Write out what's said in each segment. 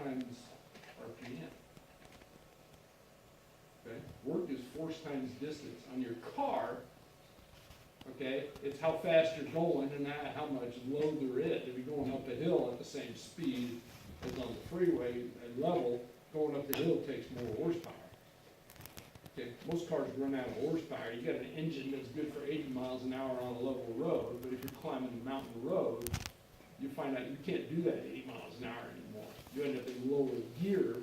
times RPM. Okay, work is force times distance. On your car, okay, it's how fast you're going and how much load there is. If you're going up a hill at the same speed as on the freeway at level, going up the hill takes more horsepower. Okay, most cars run out of horsepower. You got an engine that's good for 80 miles an hour on a level road, but if you're climbing a mountain road, you find out you can't do that 80 miles an hour anymore. You end up in lower gear,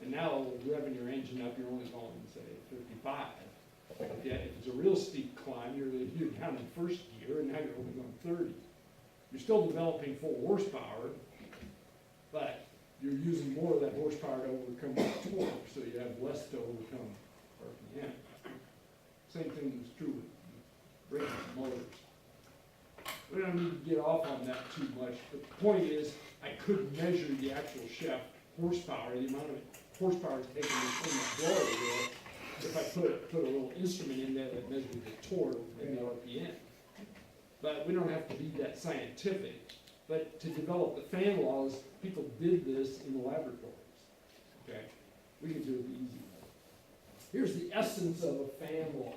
and now revving your engine up, you're only going, say, 55. Okay, if it's a real steep climb, you're down in first gear, and now you're only going 30. You're still developing full horsepower, but you're using more of that horsepower to overcome the torque, so you have less to overcome RPM. Same thing is true with brakes and motors. We don't need to get off on that too much, but the point is, I could measure the actual shaft horsepower, the amount of horsepower it's taking to turn that blower wheel, if I put a little instrument in there that measures the torque and the RPM. But we don't have to be that scientific. But to develop the fan laws, people did this in the laboratories. Okay? We can do it the easy way. Here's the essence of a fan law.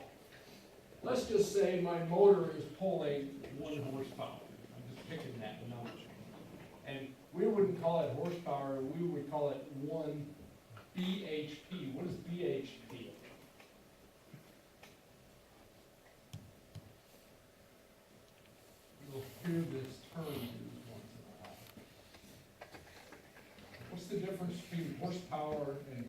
Let's just say my motor is pulling 1 horsepower. I'm just picking that number. And we wouldn't call it horsepower, we would call it 1 bhp. What is bhp? You'll hear this term used once in a while. What's the difference between horsepower and